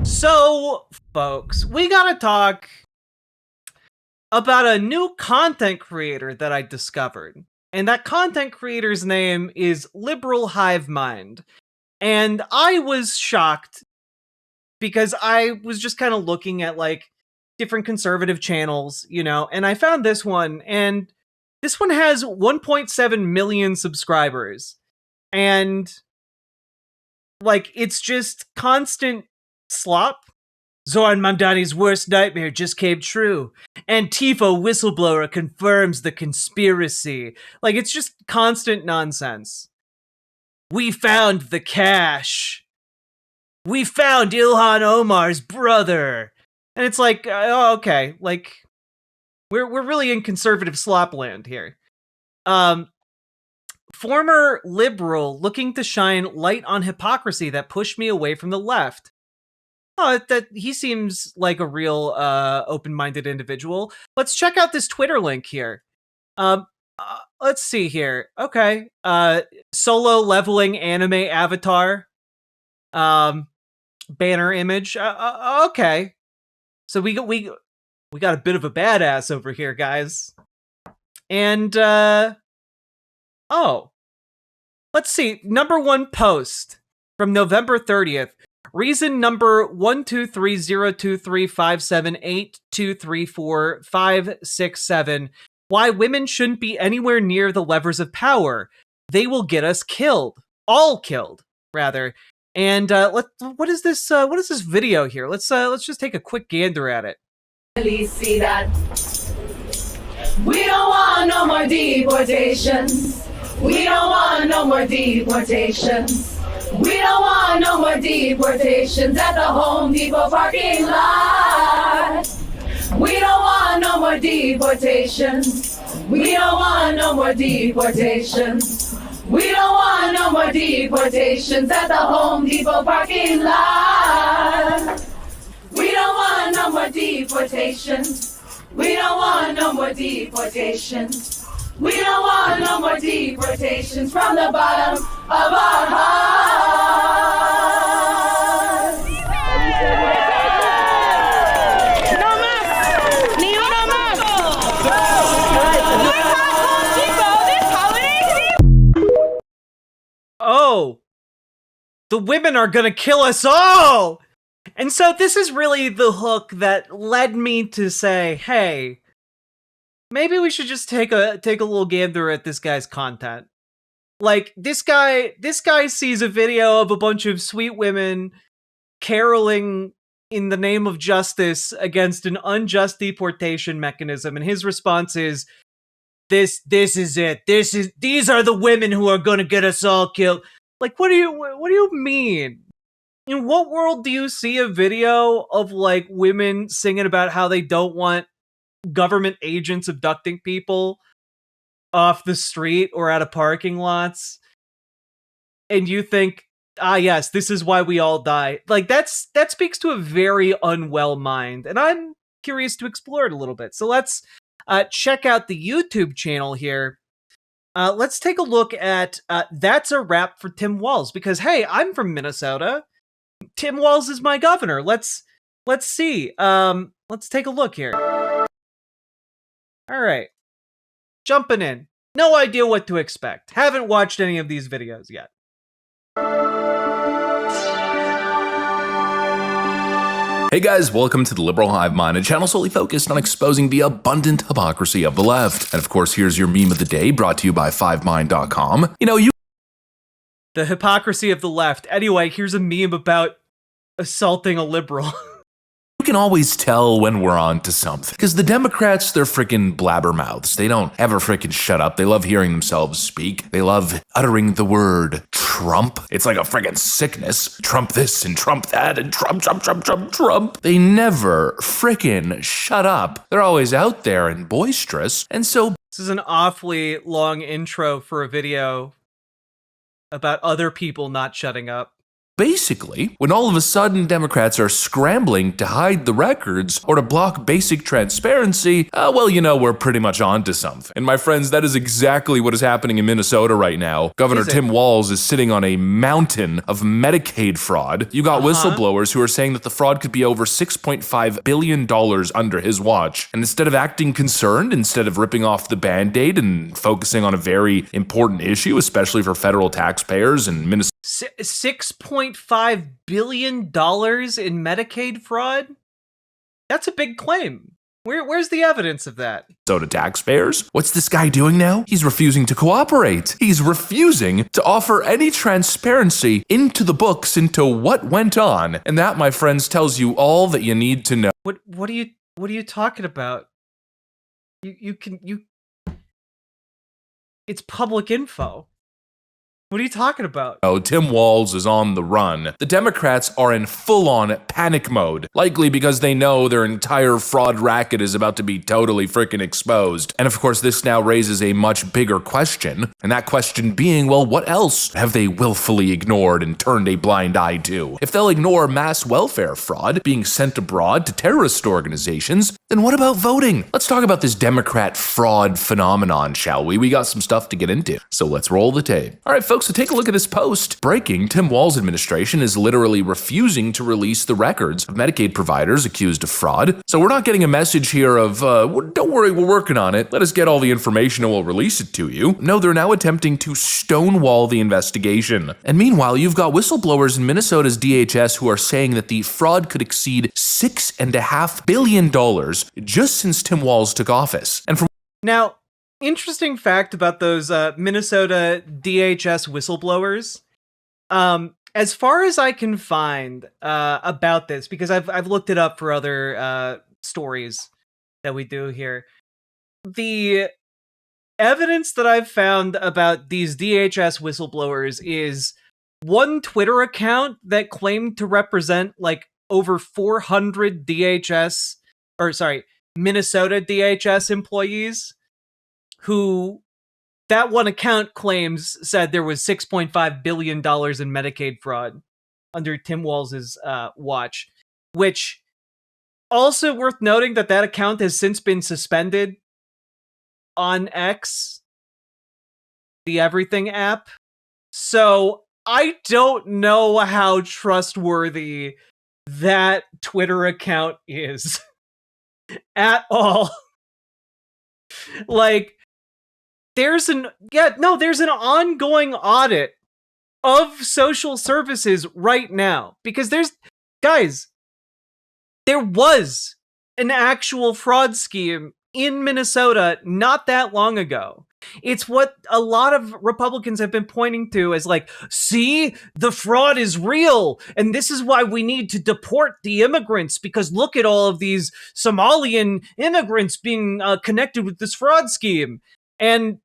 So, folks, we gotta talk about a new content creator that I discovered. And that content creator's name is Liberal Hivemind. And I was shocked because I was just kind of looking at like different conservative channels, and I found this one, and this one has 1.7 million subscribers. And like, it's just constant slop. Zoran Mamdani's worst nightmare just came true. Antifa whistleblower confirms the conspiracy. Like, it's just constant nonsense. We found the cash. We found Ilhan Omar's brother. And it's like, oh, okay, like, we're really in conservative slop land here. Former liberal looking to shine light on hypocrisy that pushed me away from the left. Oh, that he seems like a real open-minded individual. Let's check out this Twitter link here. Let's see here. Okay. Solo leveling anime avatar. Banner image. Okay. So we got a bit of a badass over here, guys. And let's see. Number one post from November 30th. Reason number 123023578234567. Why women shouldn't be anywhere near the levers of power. They will get us killed. All killed, rather. And what is this video here? Let's just take a quick gander at it. See that. We don't want no more deportations. We don't want no more deportations. We don't want no more deportations at the Home Depot parking lot. We don't want no more deportations. We don't want no more deportations. We don't want no more deportations at the Home Depot parking lot. We don't want no more deportations. We don't want no more deportations. We don't want no more deportations from the bottom of our hearts. No más. Ni uno más. Oh, the women are gonna kill us all! And so this is really the hook that led me to say, hey, maybe we should just take a little gander at this guy's content. Like, this guy sees a video of a bunch of sweet women caroling in the name of justice against an unjust deportation mechanism, and his response is, This is it. These are the women who are gonna get us all killed. Like, what do you mean? In what world do you see a video of like women singing about how they don't want government agents abducting people off the street or out of parking lots, and you think, yes, this is why we all die? Like, that speaks to a very unwell mind, and I'm curious to explore it a little bit. So let's check out the YouTube channel here. Let's take a look at That's a Wrap for Tim Walz, because hey, I'm from Minnesota. Tim Walz is my governor. Let's see. Let's take a look here. All right. Jumping in. No idea what to expect. Haven't watched any of these videos yet. Hey guys, welcome to the Liberal Hivemind, a channel solely focused on exposing the abundant hypocrisy of the left. And of course, here's your meme of the day, brought to you by Fivemind.com. The hypocrisy of the left. Anyway, here's a meme about assaulting a liberal. You can always tell when we're on to something. Because the Democrats, they're freaking blabbermouths. They don't ever freaking shut up. They love hearing themselves speak. They love uttering the word Trump. It's like a freaking sickness. Trump this and Trump that and Trump. They never freaking shut up. They're always out there and boisterous. And so this is an awfully long intro for a video about other people not shutting up. Basically, when all of a sudden Democrats are scrambling to hide the records or to block basic transparency, well, we're pretty much onto something. And my friends, that is exactly what is happening in Minnesota right now. Governor Tim Walz is sitting on a mountain of Medicaid fraud. You got whistleblowers who are saying that the fraud could be over $6.5 billion under his watch. And instead of acting concerned, instead of ripping off the Band-Aid and focusing on a very important issue, especially for federal taxpayers and Minnesota. $6.5 billion in Medicaid fraud? That's a big claim. Where's the evidence of that? So to taxpayers, what's this guy doing now? He's refusing to cooperate. He's refusing to offer any transparency into the books into what went on. And that, my friends, tells you all that you need to know. What are you talking about? It's public info. What are you talking about? Oh, Tim Walz is on the run. The Democrats are in full-on panic mode, likely because they know their entire fraud racket is about to be totally freaking exposed. And of course, this now raises a much bigger question, and that question being, well, what else have they willfully ignored and turned a blind eye to? If they'll ignore mass welfare fraud being sent abroad to terrorist organizations, then what about voting? Let's talk about this Democrat fraud phenomenon, shall we? We got some stuff to get into, so let's roll the tape. All right, folks, so take a look at this post. Breaking, Tim Walz's administration is literally refusing to release the records of Medicaid providers accused of fraud. So we're not getting a message here of, don't worry, we're working on it. Let us get all the information and we'll release it to you. No, they're now attempting to stonewall the investigation. And meanwhile, you've got whistleblowers in Minnesota's DHS who are saying that the fraud could exceed $6.5 billion just since Tim Walz took office. And from now, interesting fact about those Minnesota DHS whistleblowers. As far as I can find about this, because I've looked it up for other stories that we do here, the evidence that I've found about these DHS whistleblowers is one Twitter account that claimed to represent like over 400 Minnesota DHS employees, who that one account claims said there was $6.5 billion in Medicaid fraud under Tim Walz's watch, which also worth noting that account has since been suspended on X, the Everything app. So I don't know how trustworthy that Twitter account is at all. Like, there's an ongoing audit of social services right now, because there was an actual fraud scheme in Minnesota not that long ago. It's what a lot of Republicans have been pointing to as like, see, the fraud is real, and this is why we need to deport the immigrants, because look at all of these Somalian immigrants being connected with this fraud scheme. And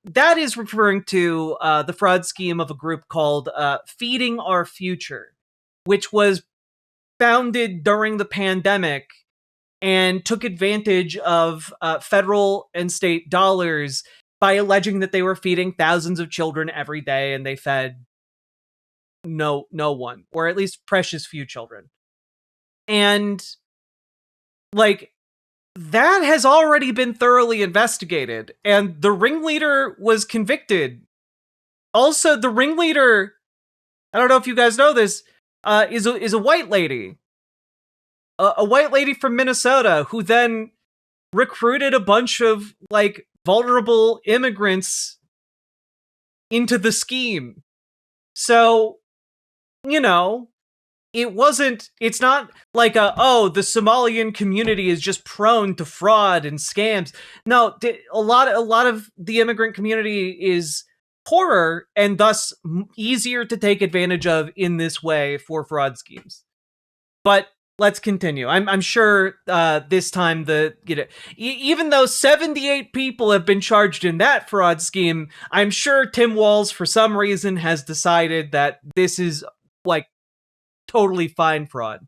that is referring to the fraud scheme of a group called Feeding Our Future, which was founded during the pandemic and took advantage of federal and state dollars by alleging that they were feeding thousands of children every day, and they fed no one, or at least precious few children. And like, that has already been thoroughly investigated, and the ringleader was convicted. Also, the ringleader, I don't know if you guys know this, is a white lady. A white lady from Minnesota who then recruited a bunch of, like, vulnerable immigrants into the scheme. So, it's not like the Somalian community is just prone to fraud and scams. No, a lot of the immigrant community is poorer and thus easier to take advantage of in this way for fraud schemes. But let's continue. I'm sure this time even though 78 people have been charged in that fraud scheme, I'm sure Tim Walz for some reason has decided that this is like totally fine fraud.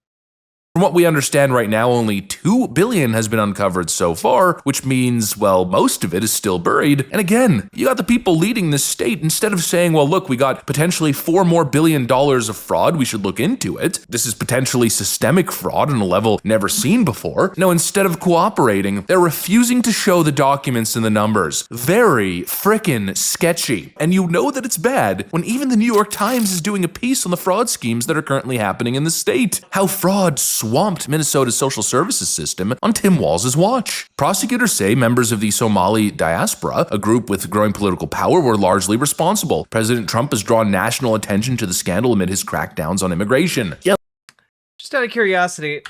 From what we understand right now, only $2 billion has been uncovered so far, which means, well, most of it is still buried. And again, you got the people leading this state, instead of saying, well, look, we got potentially $4 billion more of fraud, we should look into it. This is potentially systemic fraud on a level never seen before. No, instead of cooperating, they're refusing to show the documents and the numbers. Very frickin' sketchy. And you know that it's bad when even the New York Times is doing a piece on the fraud schemes that are currently happening in the state. How fraud swamped Minnesota's social services system on Tim Walz's watch. Prosecutors say members of the Somali diaspora, a group with growing political power, were largely responsible. President Trump has drawn national attention to the scandal amid his crackdowns on immigration. Yeah. Just out of curiosity,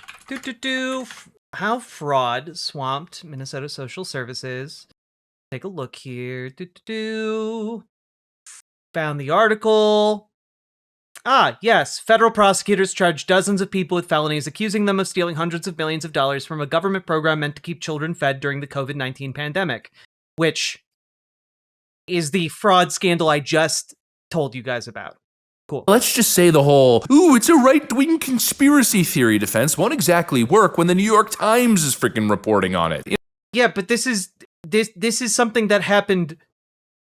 how fraud swamped Minnesota social services. Take a look here. Found the article. Ah, yes. Federal prosecutors charged dozens of people with felonies, accusing them of stealing hundreds of millions of dollars from a government program meant to keep children fed during the COVID-19 pandemic, which is the fraud scandal I just told you guys about. Cool. Let's just say the whole, ooh, it's a right-wing conspiracy theory defense won't exactly work when the New York Times is freaking reporting on it. Yeah, but this is something that happened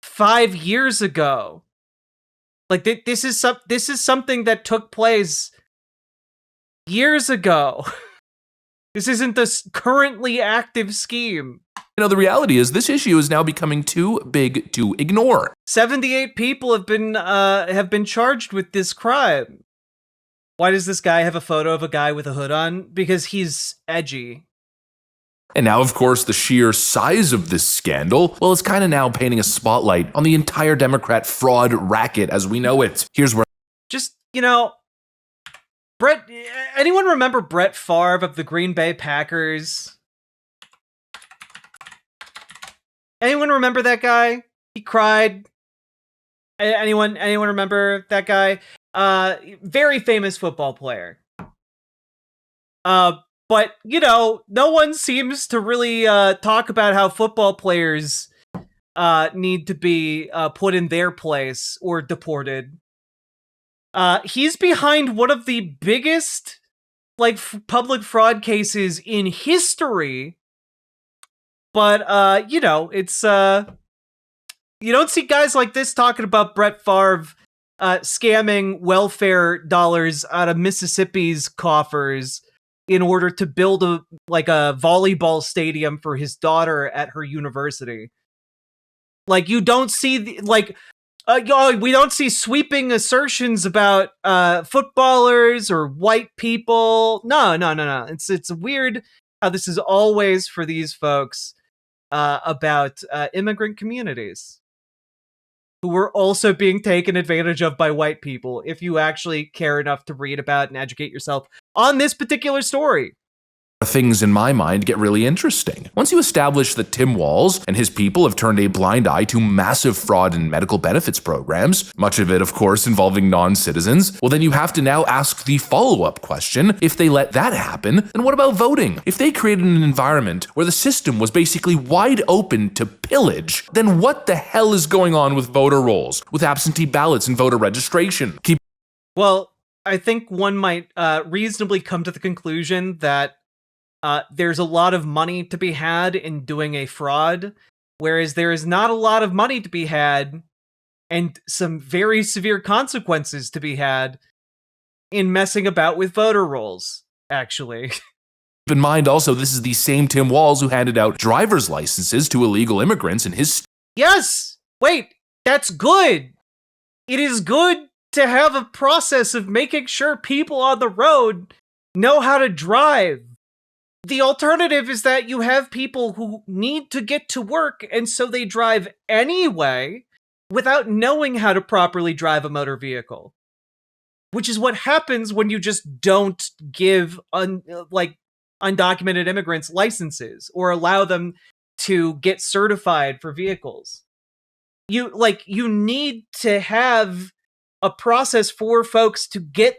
5 years ago. Like this is something that took place years ago. This isn't the currently active scheme. You know, the reality is this issue is now becoming too big to ignore. 78 people have been charged with this crime. Why does this guy have a photo of a guy with a hood on? Because he's edgy. And now, of course, the sheer size of this scandal, well, it's kind of now painting a spotlight on the entire Democrat fraud racket as we know it. Here's where... Just, anyone remember Brett Favre of the Green Bay Packers? Anyone remember that guy? He cried. Anyone remember that guy? Very famous football player. But, no one seems to really talk about how football players need to be put in their place or deported. He's behind one of the biggest, public fraud cases in history. But, it's... you don't see guys like this talking about Brett Favre scamming welfare dollars out of Mississippi's coffers in order to build a volleyball stadium for his daughter at her university. You don't see we don't see sweeping assertions about footballers or white people. No. It's weird how this is always for these folks about immigrant communities who were also being taken advantage of by white people, if you actually care enough to read about and educate yourself on this particular story. Things in my mind get really interesting. Once you establish that Tim Walz and his people have turned a blind eye to massive fraud in medical benefits programs, much of it, of course, involving non-citizens, well, then you have to now ask the follow-up question. If they let that happen, then what about voting? If they created an environment where the system was basically wide open to pillage, then what the hell is going on with voter rolls, with absentee ballots and voter registration? Well, I think one might reasonably come to the conclusion that there's a lot of money to be had in doing a fraud, whereas there is not a lot of money to be had and some very severe consequences to be had in messing about with voter rolls, actually. Keep in mind also, this is the same Tim Walz who handed out driver's licenses to illegal immigrants in his... Yes! Wait, that's good! It is good to have a process of making sure people on the road know how to drive. The alternative is that you have people who need to get to work, and so they drive anyway without knowing how to properly drive a motor vehicle. Which is what happens when you just don't give undocumented immigrants licenses or allow them to get certified for vehicles. You need to have a process for folks to get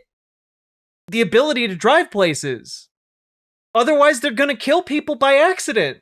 the ability to drive places. Otherwise, they're gonna kill people by accident.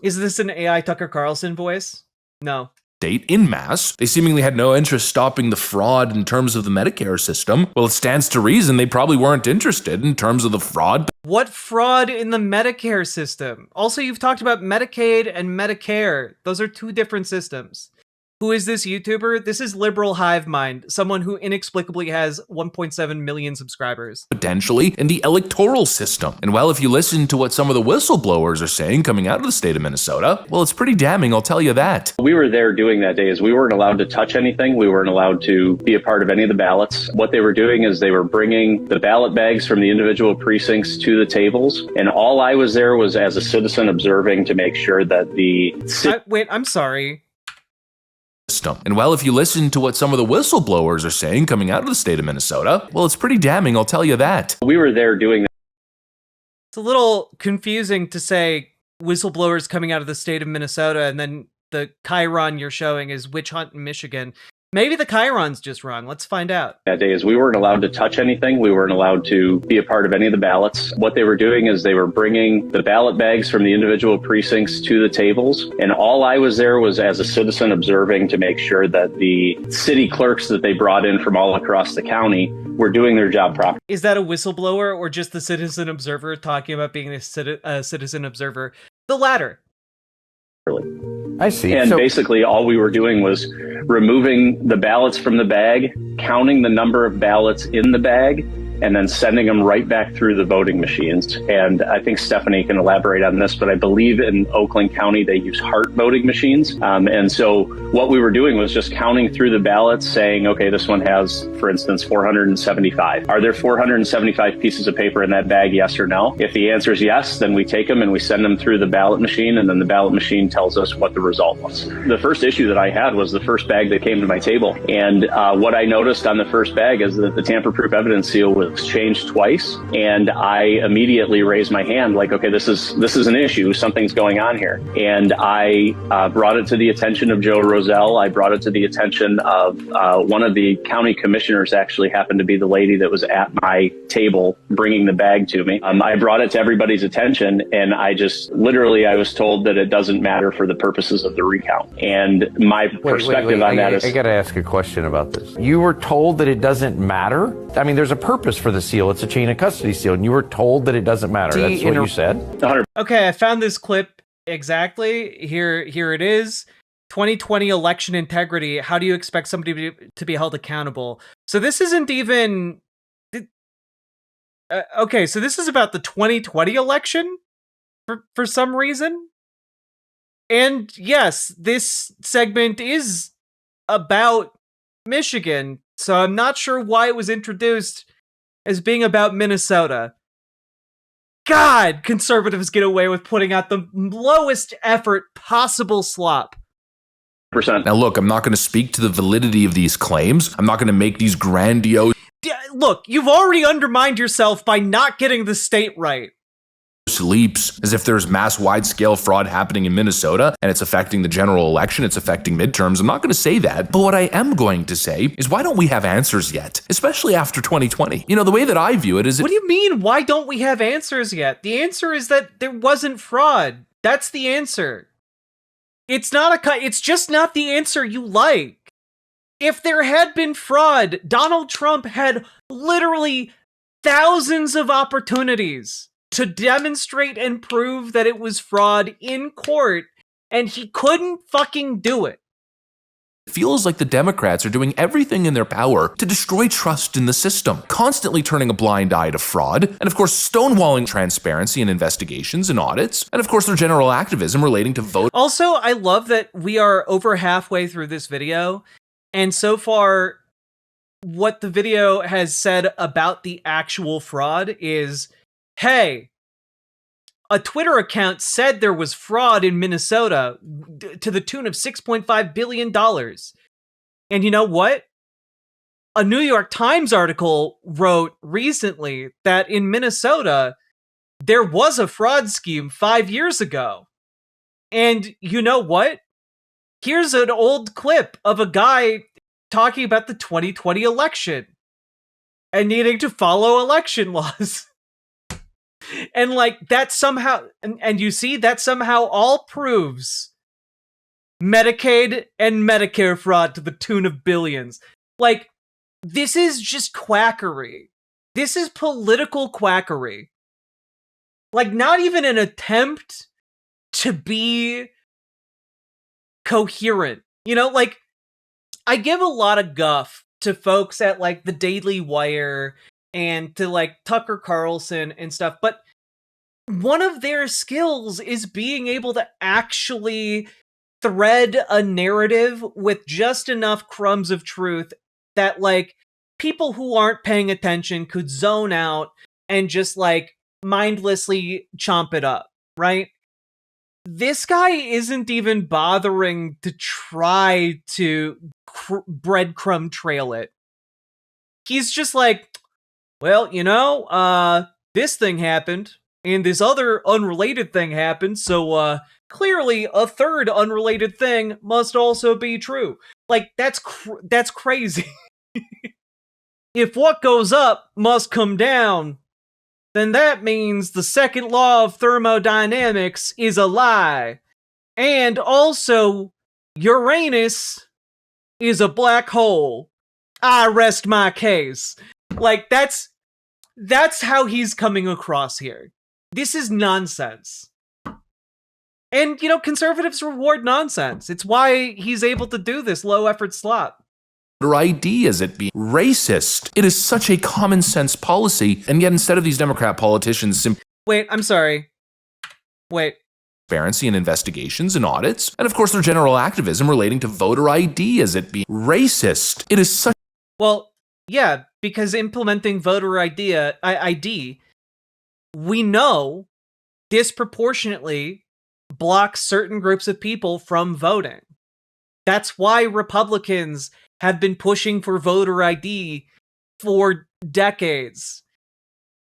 Is this an AI Tucker Carlson voice? No. state in mass. They seemingly had no interest stopping the fraud in terms of the Medicare system. Well, it stands to reason they probably weren't interested in terms of the fraud. What fraud in the Medicare system? Also, you've talked about Medicaid and Medicare. Those are two different systems. Who is this YouTuber? This is Liberal Hivemind, someone who inexplicably has 1.7 million subscribers. Potentially in the electoral system. And well, if you listen to what some of the whistleblowers are saying coming out of the state of Minnesota, well, it's pretty damning, I'll tell you that. We were there doing that day is we weren't allowed to touch anything. We weren't allowed to be a part of any of the ballots. What they were doing is they were bringing the ballot bags from the individual precincts to the tables. And all I was there was as a citizen observing to make sure that the... Wait, I'm sorry. And well, if you listen to what some of the whistleblowers are saying coming out of the state of Minnesota, well, it's pretty damning, I'll tell you that. We were there doing that. It's a little confusing to say whistleblowers coming out of the state of Minnesota and then the Chiron you're showing is witch hunt in Michigan. Maybe the Chiron's just wrong. Let's find out. That day is we weren't allowed to touch anything. We weren't allowed to be a part of any of the ballots. What they were doing is they were bringing the ballot bags from the individual precincts to the tables. And all I was there was as a citizen observing to make sure that the city clerks that they brought in from all across the county were doing their job properly. Is that a whistleblower or just the citizen observer talking about being a citizen observer? The latter. I see. And basically all we were doing was removing the ballots from the bag, counting the number of ballots in the bag, and then sending them right back through the voting machines. And I think Stephanie can elaborate on this, but I believe in Oakland County, they use heart voting machines. And so what we were doing was just counting through the ballots saying, okay, this one has, for instance, 475. Are there 475 pieces of paper in that bag, yes or no? If the answer is yes, then we take them and we send them through the ballot machine, and then the ballot machine tells us what the result was. The first issue that I had was the first bag that came to my table. And what I noticed on the first bag is that the tamper-proof evidence seal was changed twice, and I immediately raised my hand like, okay, this is an issue, something's going on here. And I brought it to the attention of Joe Roselle. I brought it to the attention of one of the county commissioners, actually happened to be the lady that was at my table bringing the bag to me. I brought it to everybody's attention, and I was told that it doesn't matter for the purposes of the recount. And my perspective on that is... I got to ask a question about this. You were told that it doesn't matter? I mean, there's a purpose for the seal. It's a chain of custody seal, and you were told that it doesn't matter. That's what you said? 100%. Okay, I found this clip exactly. Here it is. 2020 election integrity. How do you expect somebody to be held accountable? So this isn't even... okay, so this is about the 2020 election for some reason. And yes, this segment is about Michigan, so I'm not sure why it was introduced as being about Minnesota. God, conservatives get away with putting out the lowest effort possible slop. Now look, I'm not going to speak to the validity of these claims. I'm not going to make these grandiose... Look, you've already undermined yourself by not getting the state right. Leaps as if there's mass wide-scale fraud happening in Minnesota and it's affecting the general election, it's affecting midterms. I'm not going to say that, but what I am going to say is why don't we have answers yet, especially after 2020? You know, the way that I view it is... What do you mean, why don't we have answers yet? The answer is that there wasn't fraud. That's the answer. It's just not the answer you like. If there had been fraud, Donald Trump had literally thousands of opportunities to demonstrate and prove that it was fraud in court, and he couldn't fucking do it. It feels like the Democrats are doing everything in their power to destroy trust in the system, constantly turning a blind eye to fraud, and of course stonewalling transparency in investigations and audits, and of course their general activism relating to vote. Also, I love that we are over halfway through this video, and so far, what the video has said about the actual fraud is, hey, a Twitter account said there was fraud in Minnesota to the tune of $6.5 billion. And you know what? A New York Times article wrote recently that in Minnesota, there was a fraud scheme 5 years ago. And you know what? Here's an old clip of a guy talking about the 2020 election and needing to follow election laws. And like that somehow, and you see that somehow all proves Medicaid and Medicare fraud to the tune of billions. Like, this is just quackery. This is political quackery. Like, not even an attempt to be coherent. You know, like, I give a lot of guff to folks at, like, the Daily Wire and to, like, Tucker Carlson and stuff, but one of their skills is being able to actually thread a narrative with just enough crumbs of truth that, like, people who aren't paying attention could zone out and just, like, mindlessly chomp it up, right? This guy isn't even bothering to try to breadcrumb trail it. He's just like, well, you know, this thing happened, and this other unrelated thing happened, so, clearly a third unrelated thing must also be true. Like, that's crazy. If what goes up must come down, then that means the second law of thermodynamics is a lie. And also, Uranus is a black hole. I rest my case. Like, that's how he's coming across here. This is nonsense. And, you know, conservatives reward nonsense. It's why he's able to do this low-effort slop. ID as it be racist. It is such a common sense policy, and yet instead of these Democrat politicians Wait, I'm sorry. Wait. Transparency and investigations and audits, and of course their general activism relating to voter ID as it be racist. It is such. Well, yeah, because implementing voter ID, we know disproportionately blocks certain groups of people from voting. That's why Republicans have been pushing for voter ID for decades.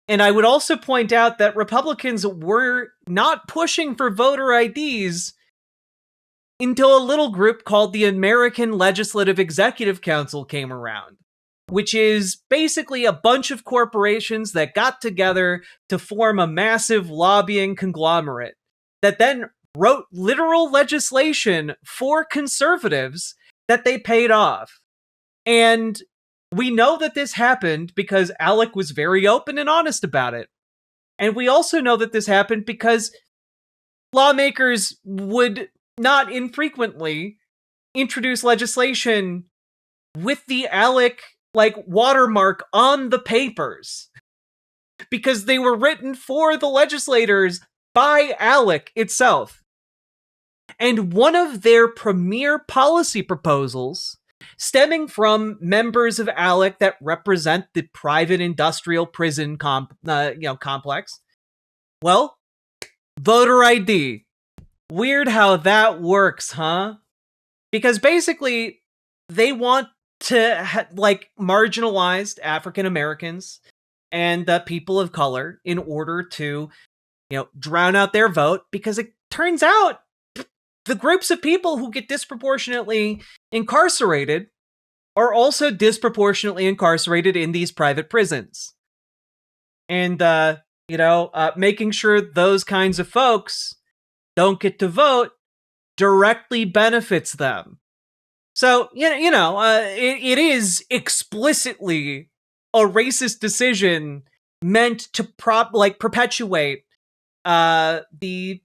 And I would also point out that Republicans were not pushing for voter IDs until a little group called the American Legislative Executive Council came around, which is basically a bunch of corporations that got together to form a massive lobbying conglomerate that then wrote literal legislation for conservatives that they paid off. And we know that this happened because Alec was very open and honest about it. And we also know that this happened because lawmakers would not infrequently introduce legislation with the Alec, like, watermark on the papers. Because they were written for the legislators by Alec itself. And one of their premier policy proposals, stemming from members of Alec that represent the private industrial prison complex, well, voter ID. Weird how that works, huh? Because basically, they want to marginalized African Americans and people of color in order to, drown out their vote, because it turns out the groups of people who get disproportionately incarcerated are also disproportionately incarcerated in these private prisons. And, making sure those kinds of folks don't get to vote directly benefits them. So, it is explicitly a racist decision meant to perpetuate the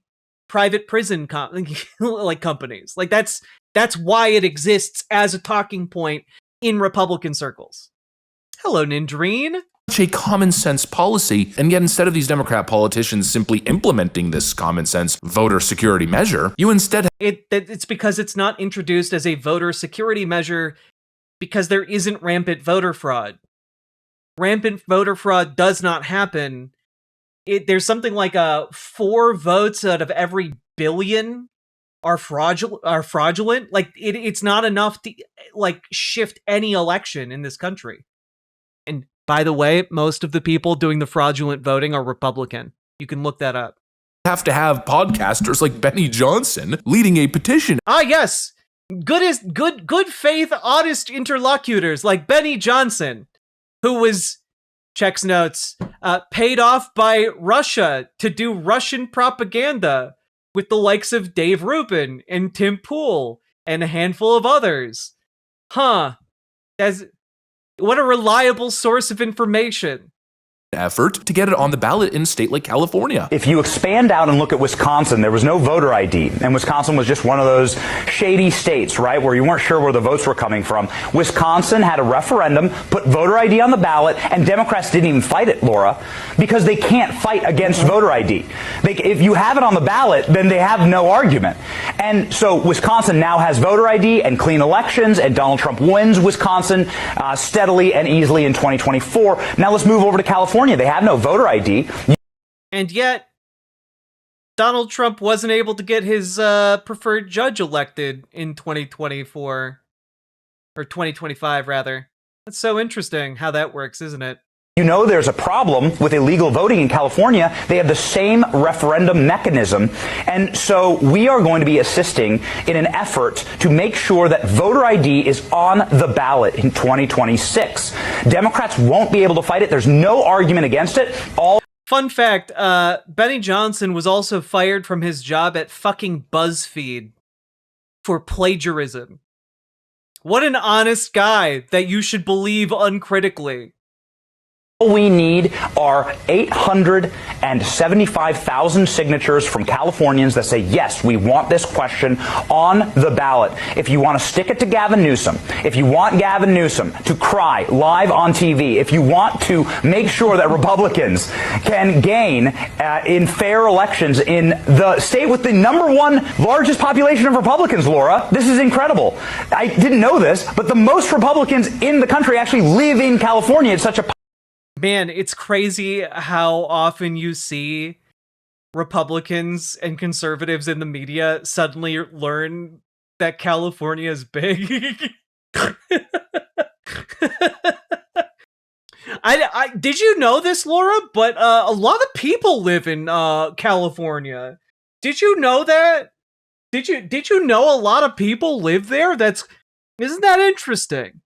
private prison companies. Like, that's why it exists as a talking point in Republican circles. Hello, Nindreen. Such a common sense policy, and yet instead of these Democrat politicians simply implementing this common sense voter security measure, you instead it's because it's not introduced as a voter security measure because there isn't rampant voter fraud. Rampant voter fraud does not happen. There's something like 4 votes out of every billion are fraudulent. Like, it's not enough to shift any election in this country. And by the way, most of the people doing the fraudulent voting are Republican. You can look that up. Have to have podcasters like Benny Johnson leading a petition. Ah, yes. Good faith, honest interlocutors like Benny Johnson, who was, checks notes, paid off by Russia to do Russian propaganda with the likes of Dave Rubin and Tim Pool and a handful of others. What a reliable source of information. Effort to get it on the ballot in a state like California. If you expand out and look at Wisconsin, there was no voter ID, and Wisconsin was just one of those shady states, right, where you weren't sure where the votes were coming from. Wisconsin had a referendum, put voter ID on the ballot, and Democrats didn't even fight it, Laura, because they can't fight against voter ID. If you have it on the ballot, then they have no argument. And so Wisconsin now has voter ID and clean elections, and Donald Trump wins Wisconsin steadily and easily in 2024. Now let's move over to California. They have no voter ID. And yet, Donald Trump wasn't able to get his preferred judge elected in 2024. Or 2025, rather. That's so interesting how that works, isn't it? You know there's a problem with illegal voting in California. They have the same referendum mechanism. And so we are going to be assisting in an effort to make sure that voter ID is on the ballot in 2026. Democrats won't be able to fight it. There's no argument against it. Fun fact, Benny Johnson was also fired from his job at fucking BuzzFeed for plagiarism. What an honest guy that you should believe uncritically. All we need are 875,000 signatures from Californians that say, yes, we want this question on the ballot. If you want to stick it to Gavin Newsom, if you want Gavin Newsom to cry live on TV, if you want to make sure that Republicans can gain in fair elections in the state with the #1 largest population of Republicans, Laura, this is incredible. I didn't know this, but the most Republicans in the country actually live in California. It's such a Man, it's crazy how often you see Republicans and conservatives in the media suddenly learn that California is big. Did you know this, Laura? But a lot of people live in California. Did you know that? Did you know a lot of people live there? Isn't that interesting?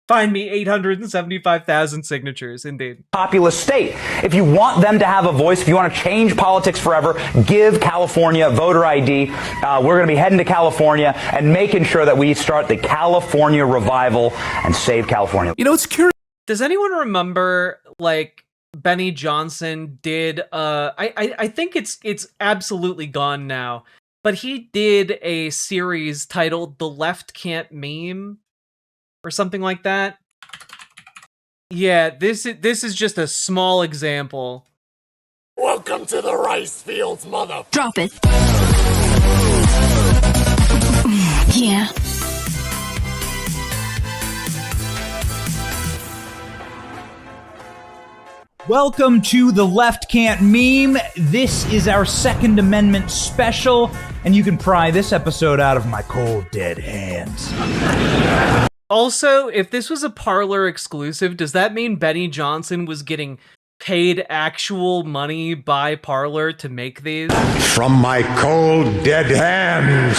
Find me 875,000 signatures, indeed. Populous state. If you want them to have a voice, if you want to change politics forever, give California voter ID. We're going to be heading to California and making sure that we start the California revival and save California. You know, it's curious. Does anyone remember, like, Benny Johnson did, I think it's absolutely gone now, but he did a series titled The Left Can't Meme, or something like that. Yeah, this is just a small example. Welcome to the rice fields, mother. Drop it. Yeah. Welcome to The Left Can't Meme. This is our Second Amendment special, and you can pry this episode out of my cold, dead hands. Also, if this was a Parler exclusive, does that mean Benny Johnson was getting paid actual money by Parler to make these? From my cold, dead hands.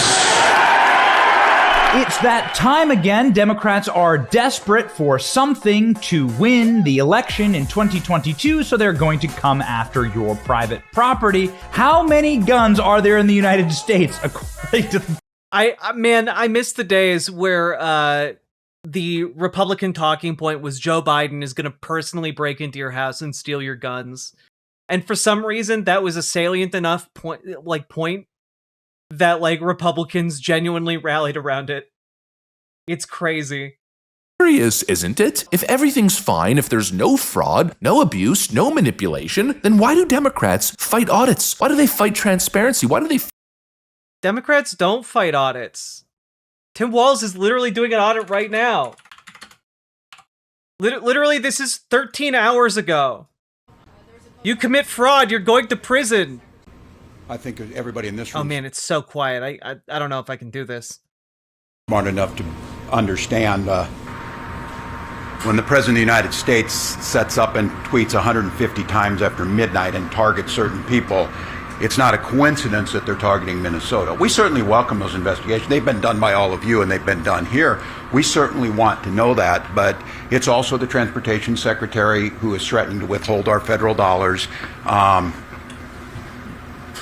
It's that time again. Democrats are desperate for something to win the election in 2022, so they're going to come after your private property. How many guns are there in the United States, according to the... I miss the days where the Republican talking point was Joe Biden is going to personally break into your house and steal your guns. And for some reason, that was a salient enough point that, like, Republicans genuinely rallied around it. It's crazy. Curious, isn't it? If everything's fine, if there's no fraud, no abuse, no manipulation, then why do Democrats fight audits? Why do they fight transparency? Why do they... Democrats don't fight audits. Tim Walz is literally doing an audit right now. Literally, this is 13 hours ago. You commit fraud, you're going to prison. I think everybody in this room... Oh man, it's so quiet. I don't know if I can do this. ...smart enough to understand when the President of the United States sets up and tweets 150 times after midnight and targets certain people, it's not a coincidence that they're targeting Minnesota. We certainly welcome those investigations. They've been done by all of you, and they've been done here. We certainly want to know that, but it's also the Transportation Secretary who is threatening to withhold our federal dollars.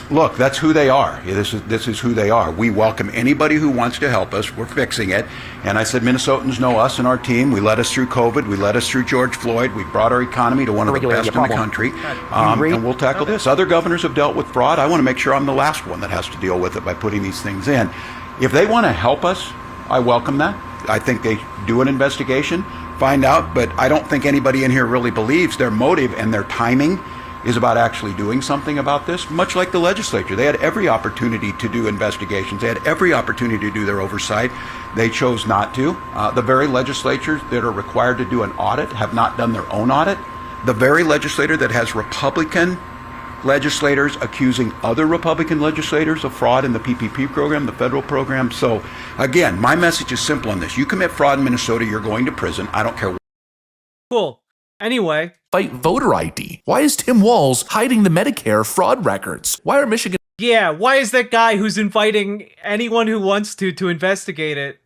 look, that's who they are. This is who they are. We welcome anybody who wants to help us. We're fixing it. And I said, Minnesotans know us and our team. We led us through COVID. We led us through George Floyd. We brought our economy to one of the best in the country. And we'll tackle this. Other governors have dealt with fraud. I want to make sure I'm the last one that has to deal with it by putting these things in. If they want to help us, I welcome that. I think they do an investigation, find out, but I don't think anybody in here really believes their motive and their timing is about actually doing something about this, much like the legislature. They had every opportunity to do investigations. They had every opportunity to do their oversight. They chose not to. The very legislatures that are required to do an audit have not done their own audit. The very legislature that has Republican legislators accusing other Republican legislators of fraud in the PPP program, the federal program. So again, my message is simple on this. You commit fraud in Minnesota, you're going to prison. I don't care. Cool. Anyway. Fight voter ID. Why is Tim Walz hiding the Medicare fraud records? Why are Michigan... Yeah, why is that guy who's inviting anyone who wants to investigate it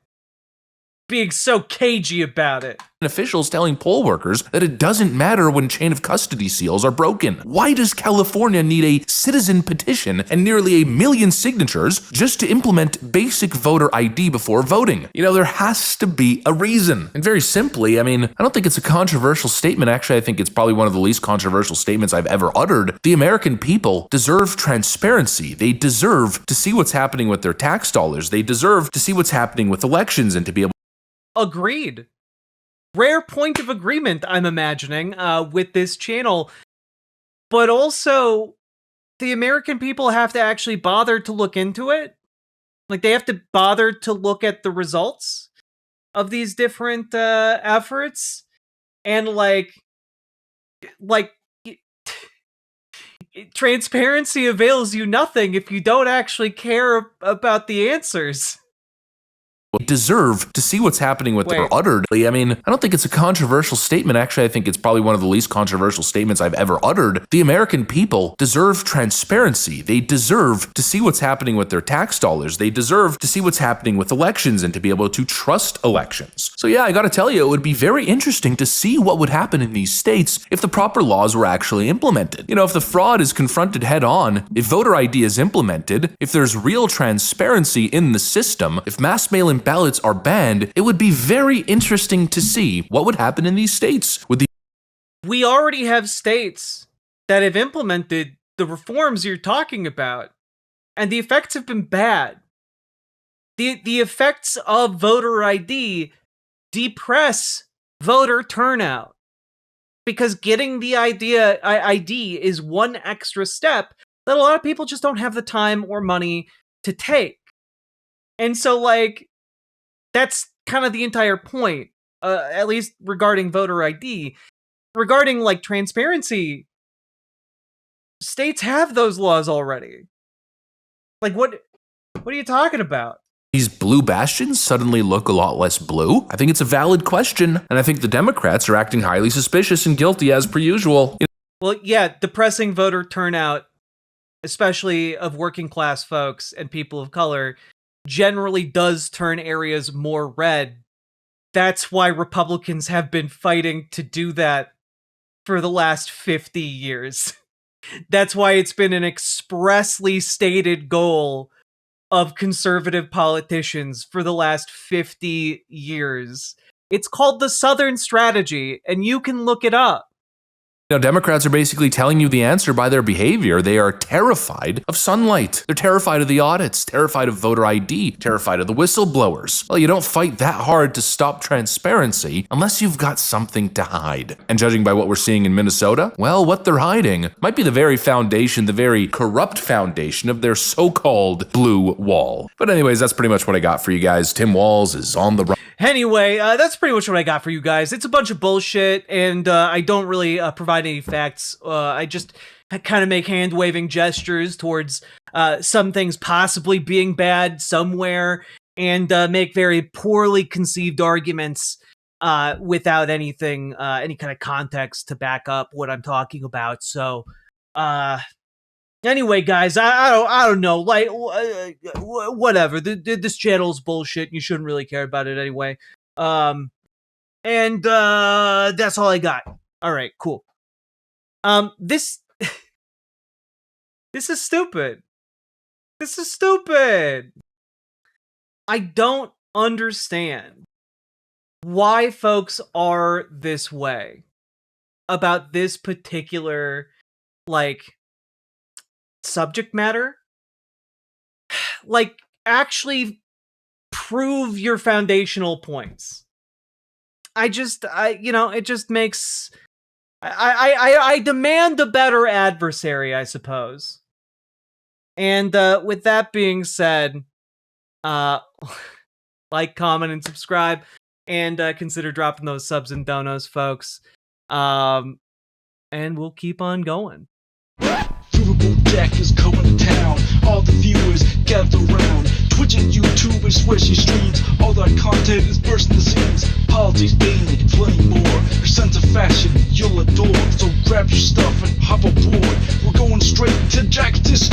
being so cagey about it? Officials telling poll workers that it doesn't matter when chain of custody seals are broken. Why does California need a citizen petition and nearly 1 million signatures just to implement basic voter ID before voting? You know, there has to be a reason. And very simply, I mean, I don't think it's a controversial statement. Actually, I think it's probably one of the least controversial statements I've ever uttered. The American people deserve transparency. They deserve to see what's happening with their tax dollars. They deserve to see what's happening with elections and to be able... Agreed. Rare point of agreement, I'm imagining, with this channel. But also, the American people have to actually bother to look into it. Like, they have to bother to look at the results of these different efforts. And, like, transparency avails you nothing if you don't actually care about the answers. Deserve to see what's happening with their utteredly. I mean, I don't think it's a controversial statement. Actually, I think it's probably one of the least controversial statements I've ever uttered. The American people deserve transparency. They deserve to see what's happening with their tax dollars. They deserve to see what's happening with elections and to be able to trust elections. So yeah, I gotta tell you, it would be very interesting to see what would happen in these states if the proper laws were actually implemented. You know, if the fraud is confronted head on, if voter ID is implemented, if there's real transparency in the system, if mass mail-in ballots are banned, it would be very interesting to see what would happen in these states. We already have states that have implemented the reforms you're talking about, and the effects have been bad. The effects of voter ID depress voter turnout, because getting the ID is one extra step that a lot of people just don't have the time or money to take. And so, like, that's kind of the entire point, at least regarding voter ID. Regarding, like, transparency, states have those laws already. Like, what are you talking about? These blue bastions suddenly look a lot less blue? I think it's a valid question, and I think the Democrats are acting highly suspicious and guilty as per usual. Well, yeah, depressing voter turnout, especially of working class folks and people of color, generally does turn areas more red. That's why Republicans have been fighting to do that for the last 50 years. That's why it's been an expressly stated goal of conservative politicians for the last 50 years. It's called the Southern Strategy, and you can look it up. You know, Democrats are basically telling you the answer by their behavior. They are terrified of sunlight. They're terrified of the audits, terrified of voter ID, terrified of the whistleblowers. Well, you don't fight that hard to stop transparency unless you've got something to hide. And judging by what we're seeing in Minnesota, well, what they're hiding might be the very foundation, the very corrupt foundation of their so-called blue wall. But anyways, that's pretty much what I got for you guys. Tim Walz is on the run. Anyway, that's pretty much what I got for you guys. It's a bunch of bullshit, and I don't really provide any facts. I just kind of make hand-waving gestures towards some things possibly being bad somewhere, and make very poorly conceived arguments without anything, any kind of context to back up what I'm talking about. So, anyway, guys, I don't know, like, whatever. This channel's bullshit. You shouldn't really care about it anyway. And that's all I got. All right, cool. This is stupid. This is stupid. I don't understand why folks are this way about this particular, like, subject matter. Like, actually prove your foundational points. It just makes... I demand a better adversary, I suppose. And with that being said, like, comment, and subscribe, and consider dropping those subs and donos, folks. And we'll keep on going. Riverboat Jack is coming to town. All the viewers gather round. Twitch and YouTube is where she streams. All that content is bursting the seams. Politics, dating, plenty more. Her sense of fashion you'll adore. So grab your stuff and hop aboard. We're going straight to Jack's Discord.